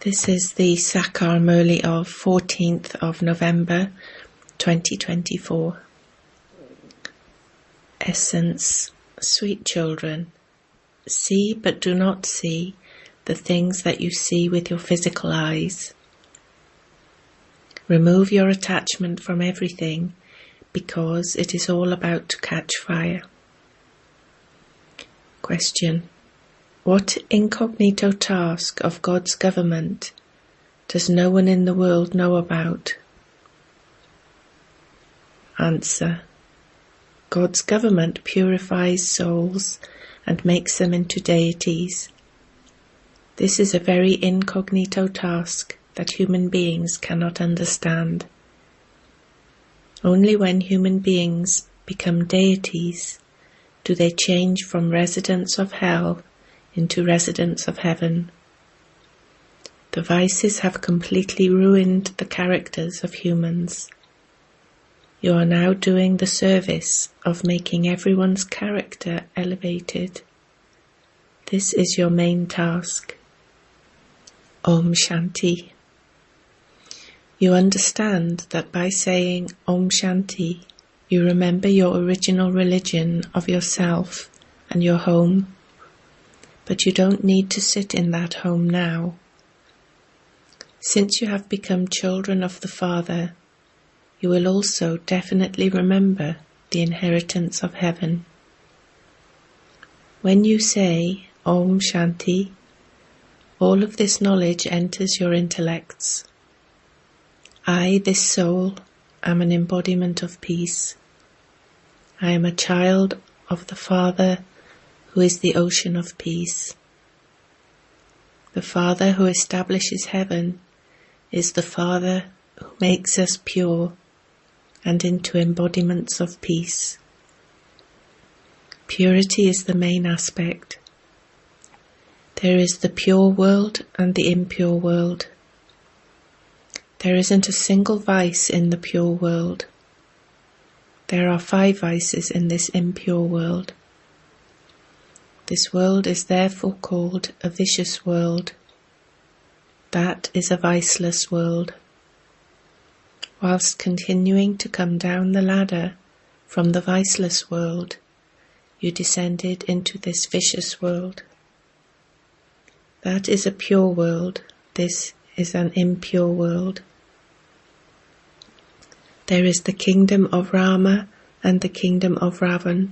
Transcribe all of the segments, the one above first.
This is the Sakar Murli of 14th of November 2024. Essence, sweet children, see but do not see the things that you see with your physical eyes. Remove your attachment from everything because it is all about to catch fire. Question: what incognito task of God's government does no one in the world know about? Answer: God's government purifies souls and makes them into deities. This is a very incognito task that human beings cannot understand. Only when human beings become deities do they change from residents of hell into residents of heaven. The vices have completely ruined the characters of humans. You are now doing the service of making everyone's character elevated. This is your main task. Om Shanti. You understand that by saying Om Shanti, you remember your original religion of yourself and your home. But you don't need to sit in that home now. Since you have become children of the Father, you will also definitely remember the inheritance of heaven. When you say Om Shanti, all of this knowledge enters your intellects. I, this soul, am an embodiment of peace. I am a child of the Father, who is the ocean of peace. The Father who establishes heaven is the Father who makes us pure and into embodiments of peace. Purity is the main aspect. There is the pure world and the impure world. There isn't a single vice in the pure world. There are 5 vices in this impure world. This world is therefore called a vicious world. That is a viceless world. Whilst continuing to come down the ladder from the viceless world, you descended into this vicious world. That is a pure world. This is an impure world. There is the kingdom of Rama and the kingdom of Ravan.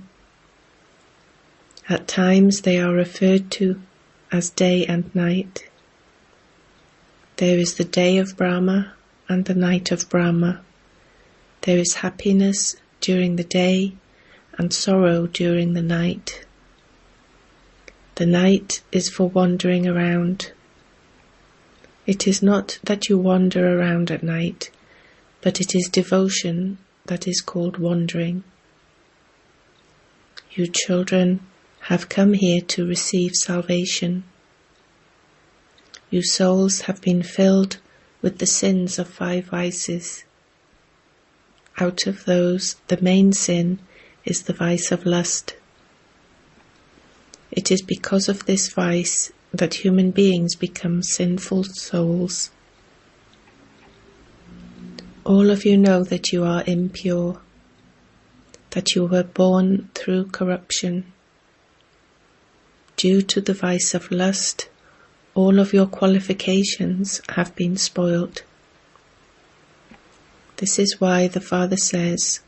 At times they are referred to as day and night. There is the day of Brahma and the night of Brahma. There is happiness during the day and sorrow during the night. The night is for wandering around. It is not that you wander around at night, but it is devotion that is called wandering. You children have come here to receive salvation. You souls have been filled with the sins of 5 vices. Out of those, the main sin is the vice of lust. It is because of this vice that human beings become sinful souls. All of you know that you are impure, that you were born through corruption. Due to the vice of lust, all of your qualifications have been spoilt. This is why the Father says,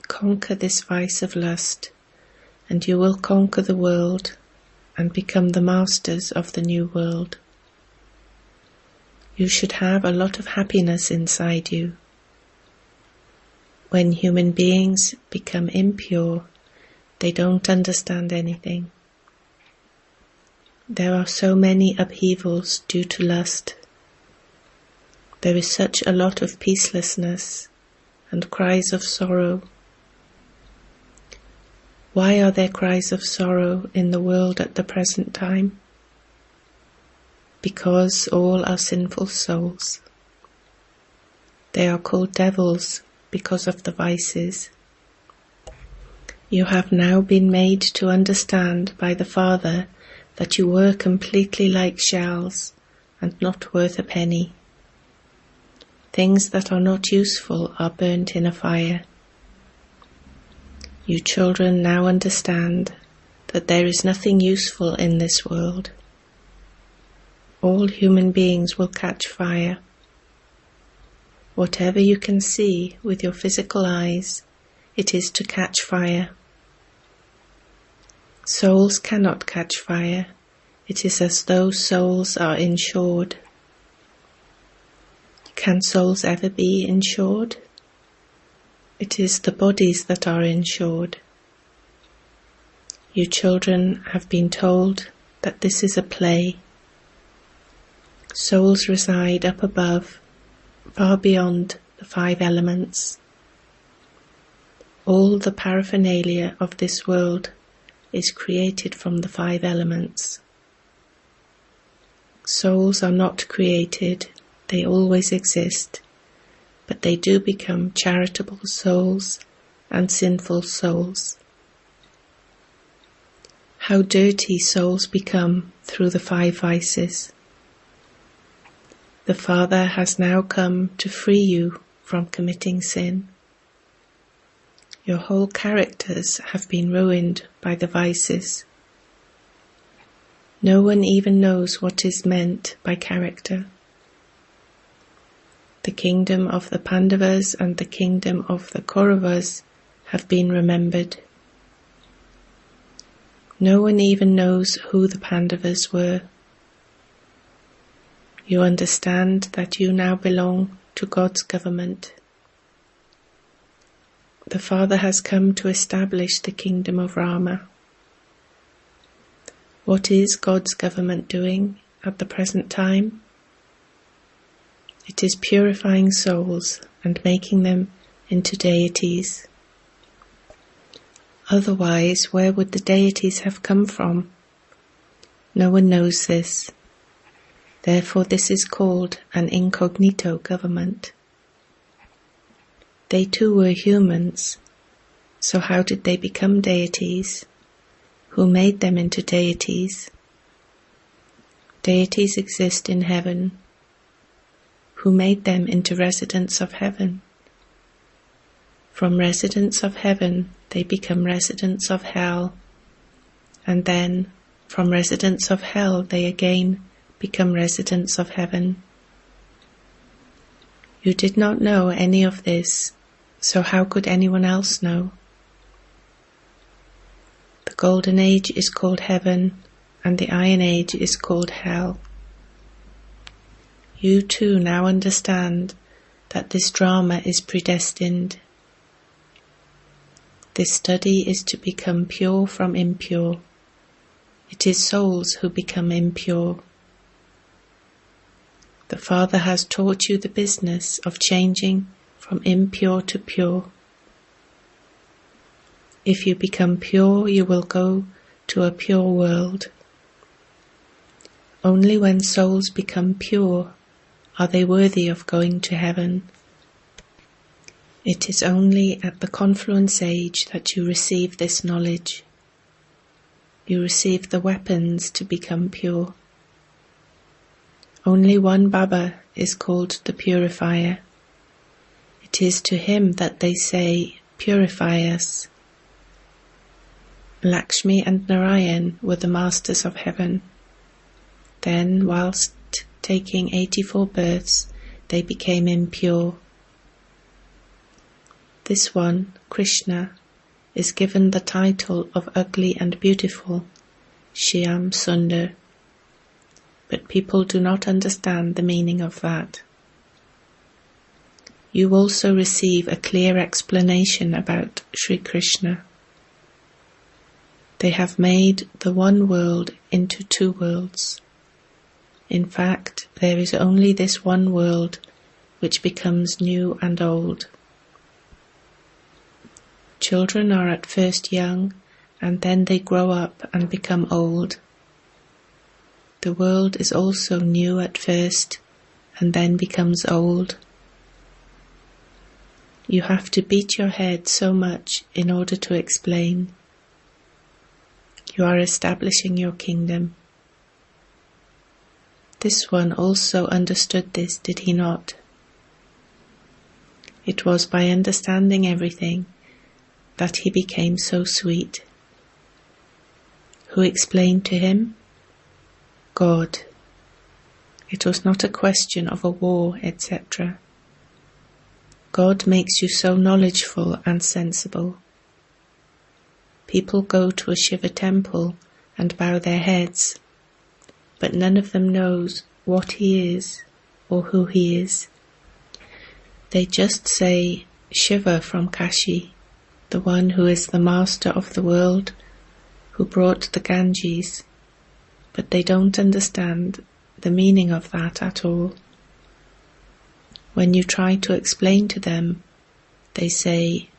conquer this vice of lust, and you will conquer the world and become the masters of the new world. You should have a lot of happiness inside you. When human beings become impure, they don't understand anything. There are so many upheavals due to lust. There is such a lot of peacelessness and cries of sorrow. Why are there cries of sorrow in the world at the present time? Because all are sinful souls. They are called devils because of the vices. You have now been made to understand by the Father that you were completely like shells, and not worth a penny. Things that are not useful are burnt in a fire. You children now understand that there is nothing useful in this world. All human beings will catch fire. Whatever you can see with your physical eyes, it is to catch fire. Souls cannot catch fire. It is as though souls are insured. Can souls ever be insured? It is the bodies that are insured. You children have been told that this is a play. Souls reside up above, far beyond the 5 elements. All the paraphernalia of this world is created from the 5 elements. Souls are not created, they always exist, but they do become charitable souls and sinful souls. How dirty souls become through the 5 vices. The Father has now come to free you from committing sin. Your whole characters have been ruined by the vices. No one even knows what is meant by character. The kingdom of the Pandavas and the kingdom of the Kauravas have been remembered. No one even knows who the Pandavas were. You understand that you now belong to God's government. The Father has come to establish the kingdom of Rama. What is God's government doing at the present time? It is purifying souls and making them into deities. Otherwise, where would the deities have come from? No one knows this. Therefore, this is called an incognito government. They too were humans, so how did they become deities? Who made them into deities? Deities exist in heaven. Who made them into residents of heaven? From residents of heaven, they become residents of hell, and then, from residents of hell, they again become residents of heaven. You did not know any of this, so how could anyone else know? The Golden Age is called heaven, and the Iron Age is called hell. You too now understand that this drama is predestined. This study is to become pure from impure. It is souls who become impure. The Father has taught you the business of changing from impure to pure. If you become pure, you will go to a pure world. Only when souls become pure are they worthy of going to heaven. It is only at the confluence age that you receive this knowledge. You receive the weapons to become pure. Only one Baba is called the Purifier. It is to him that they say, "Purify us." Lakshmi and Narayan were the masters of heaven. Then, whilst taking 84 births, they became impure. This one, Krishna, is given the title of ugly and beautiful, Shyam Sundar. But people do not understand the meaning of that. You also receive a clear explanation about Sri Krishna. They have made the one world into 2 worlds. In fact, there is only this one world which becomes new and old. Children are at first young, and then they grow up and become old. The world is also new at first, and then becomes old. You have to beat your head so much in order to explain. You are establishing your kingdom. This one also understood this, did he not? It was by understanding everything that he became so sweet. Who explained to him? God. It was not a question of a war, etc. God makes you so knowledgeful and sensible. People go to a Shiva temple and bow their heads, but none of them knows what he is or who he is. They just say Shiva from Kashi, the one who is the master of the world, who brought the Ganges, but they don't understand the meaning of that at all. When you try to explain to them, they say,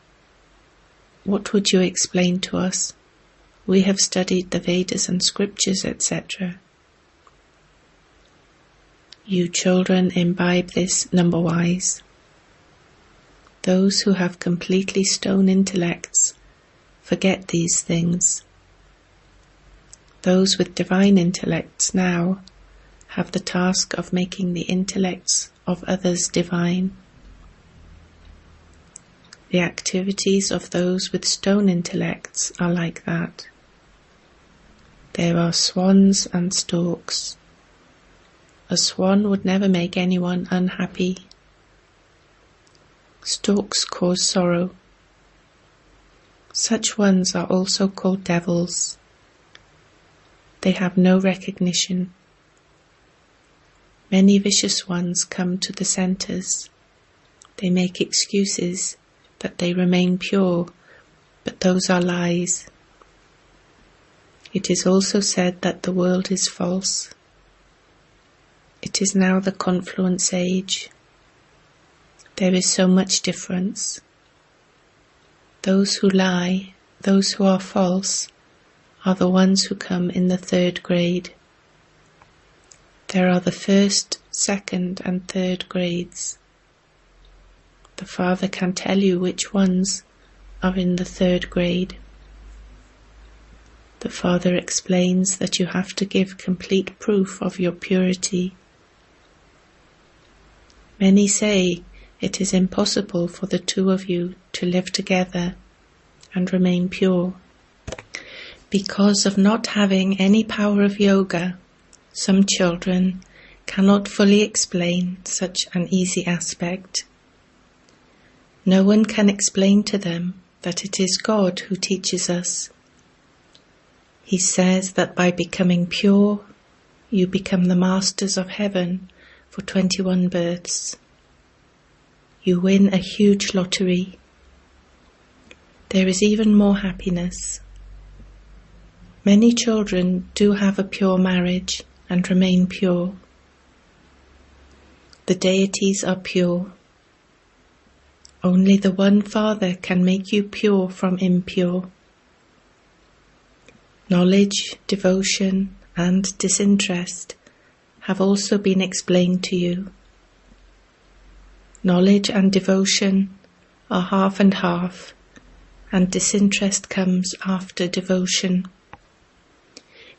"What would you explain to us? We have studied the Vedas and scriptures, etc." You children imbibe this number-wise. Those who have completely stone intellects forget these things. Those with divine intellects now have the task of making the intellects of others divine. The activities of those with stone intellects are like that. There are swans and storks. A swan would never make anyone unhappy. Storks cause sorrow. Such ones are also called devils. They have no recognition. Many vicious ones come to the centers. They make excuses that they remain pure, but those are lies. It is also said that the world is false. It is now the confluence age. There is so much difference. Those who lie, those who are false, are the ones who come in the 3rd grade. There are the 1st, 2nd and 3rd grades. The Father can tell you which ones are in the 3rd grade. The Father explains that you have to give complete proof of your purity. Many say it is impossible for the two of you to live together and remain pure. Because of not having any power of yoga, some children cannot fully explain such an easy aspect. No one can explain to them that it is God who teaches us. He says that by becoming pure, you become the masters of heaven for 21 births. You win a huge lottery. There is even more happiness. Many children do have a pure marriage and remain pure. The deities are pure. Only the one Father can make you pure from impure. Knowledge, devotion, and disinterest have also been explained to you. Knowledge and devotion are half and half, and disinterest comes after devotion.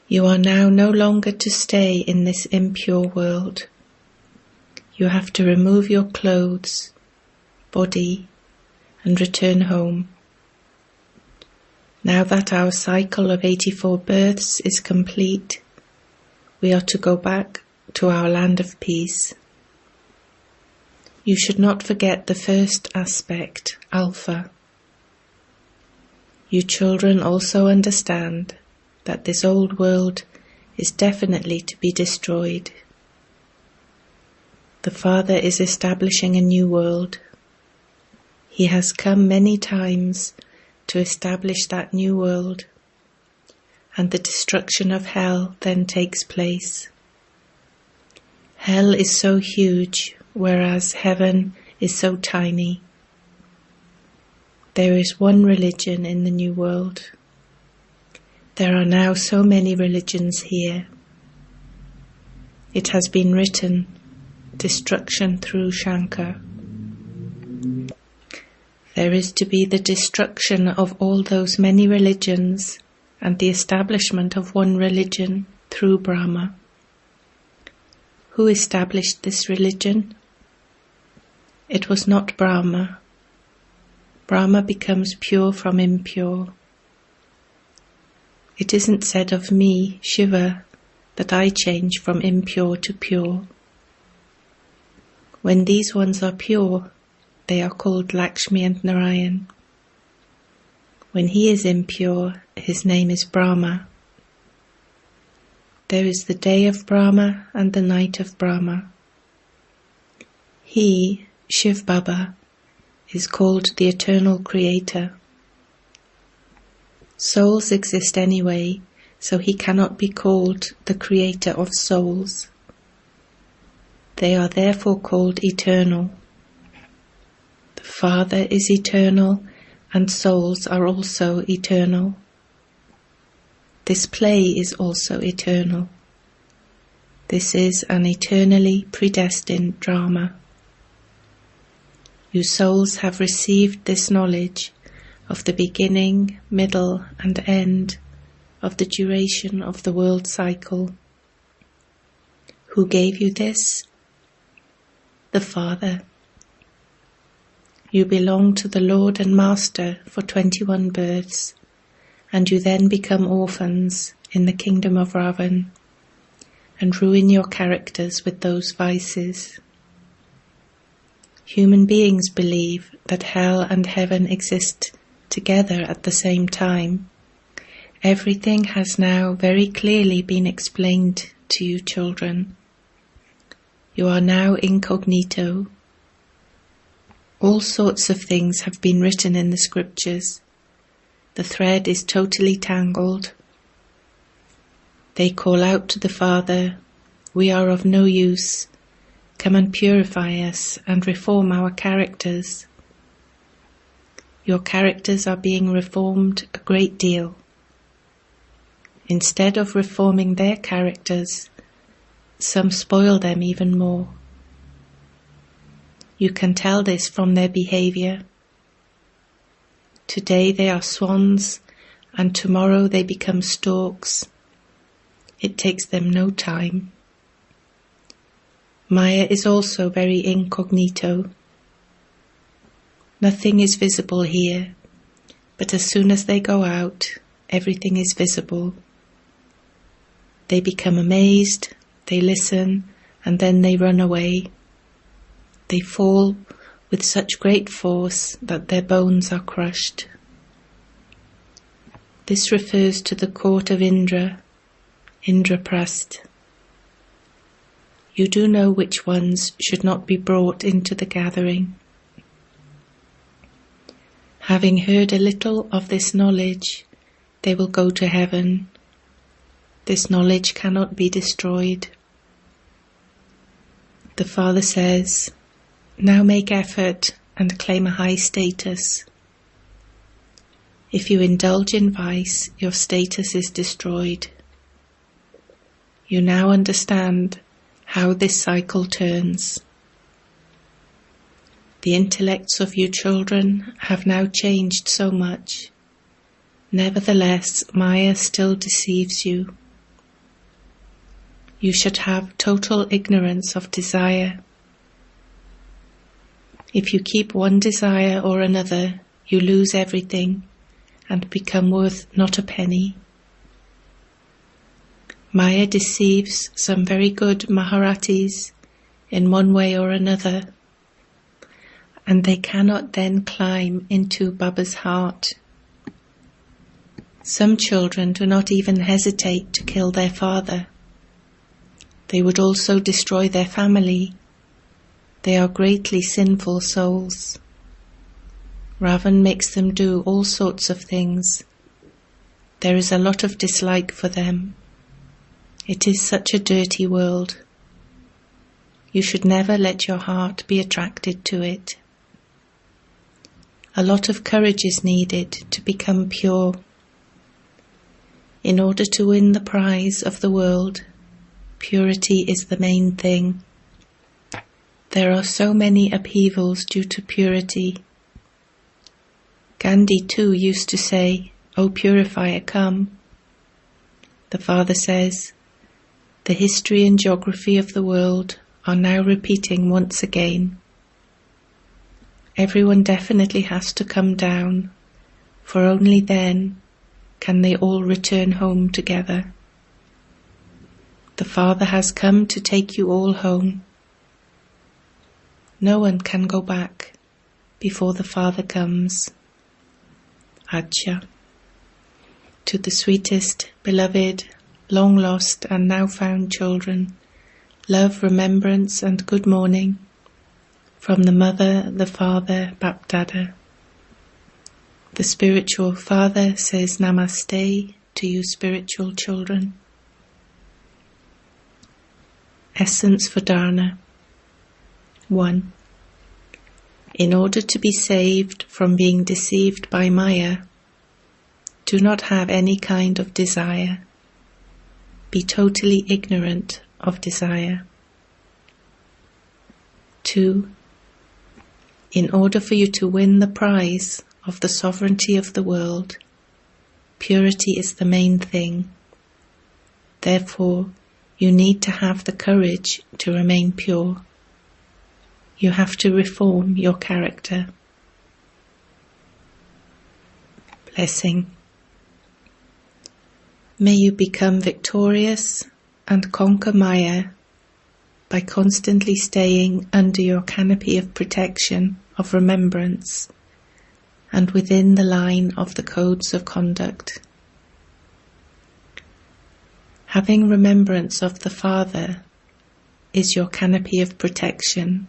You are now no longer to stay in this impure world. You have to remove your clothes, body, and return home. Now that our cycle of 84 births is complete, we are to go back to our land of peace. You should not forget the first aspect, Alpha. You children also understand that this old world is definitely to be destroyed. The Father is establishing a new world. He has come many times to establish that new world, and the destruction of hell then takes place. Hell is so huge, whereas heaven is so tiny. There is one religion in the new world. There are now so many religions here. It has been written, destruction through Shankar. There is to be the destruction of all those many religions and the establishment of one religion through Brahma. Who established this religion? It was not Brahma. Brahma becomes pure from impure. It isn't said of me, Shiva, that I change from impure to pure. When these ones are pure, they are called Lakshmi and Narayan. When he is impure, his name is Brahma. There is the day of Brahma and the night of Brahma. He, Shivbaba, is called the eternal creator. Souls exist anyway, so he cannot be called the creator of souls. They are therefore called eternal. The Father is eternal, and souls are also eternal. This play is also eternal. This is an eternally predestined drama. You souls have received this knowledge of the beginning, middle, and end of the duration of the world cycle. Who gave you this? The Father. You belong to the Lord and Master for 21 births, and you then become orphans in the kingdom of Ravan, and ruin your characters with those vices. Human beings believe that hell and heaven exist together at the same time. Everything has now very clearly been explained to you, children. You are now incognito. All sorts of things have been written in the scriptures. The thread is totally tangled. They call out to the Father, "We are of no use. Come and purify us and reform our characters." Your characters are being reformed a great deal. Instead of reforming their characters, some spoil them even more. You can tell this from their behavior. Today they are swans, and tomorrow they become storks. It takes them no time. Maya is also very incognito. Nothing is visible here, but as soon as they go out, everything is visible. They become amazed, they listen, and then they run away. They fall with such great force that their bones are crushed. This refers to the court of Indra, Indraprasth. You do know which ones should not be brought into the gathering. Having heard a little of this knowledge, they will go to heaven. This knowledge cannot be destroyed. The Father says, "Now make effort and claim a high status. If you indulge in vice, your status is destroyed." You now understand how this cycle turns. The intellects of you children have now changed so much. Nevertheless, Maya still deceives you. You should have total ignorance of desire. If you keep one desire or another, you lose everything and become worth not a penny. Maya deceives some very good Maharatis in one way or another, and they cannot then climb into Baba's heart. Some children do not even hesitate to kill their father. They would also destroy their family. They are greatly sinful souls. Ravan makes them do all sorts of things. There is a lot of dislike for them. It is such a dirty world. You should never let your heart be attracted to it. A lot of courage is needed to become pure. In order to win the prize of the world, purity is the main thing. There are so many upheavals due to purity. Gandhi too used to say, "O purifier, come." The Father says, The history and geography of the world are now repeating once again. Everyone definitely has to come down, for only then can they all return home together. The Father has come to take you all home. No one can go back before the Father comes. Acha. To the sweetest, beloved, long lost and now found children, love, remembrance and good morning from the Mother, the Father, BapDada. The spiritual Father says Namaste to you spiritual children. Essence for Dharna. 1. In order to be saved from being deceived by Maya, do not have any kind of desire. Be totally ignorant of desire. 2. In order for you to win the prize of the sovereignty of the world, purity is the main thing. Therefore, you need to have the courage to remain pure. You have to reform your character. Blessing. May you become victorious and conquer Maya by constantly staying under your canopy of protection of remembrance and within the line of the codes of conduct. Having remembrance of the Father is your canopy of protection,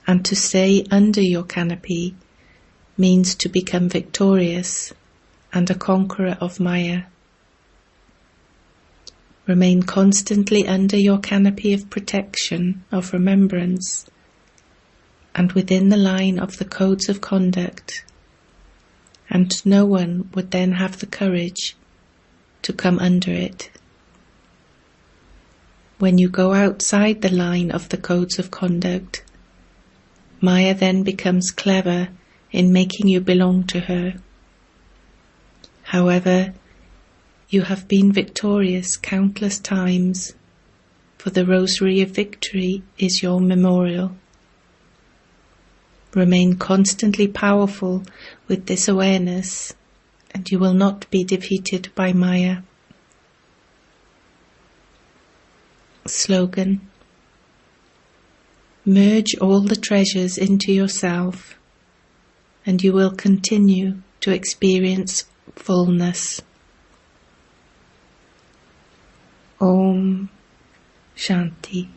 and to stay under your canopy means to become victorious and a conqueror of Maya. Remain constantly under your canopy of protection of remembrance and within the line of the codes of conduct, and no one would then have the courage to come under it. When you go outside the line of the codes of conduct, Maya then becomes clever in making you belong to her. However, you have been victorious countless times, for the rosary of victory is your memorial. Remain constantly powerful with this awareness, and you will not be defeated by Maya. Slogan. Merge all the treasures into yourself, and you will continue to experience fullness. Om Shanti.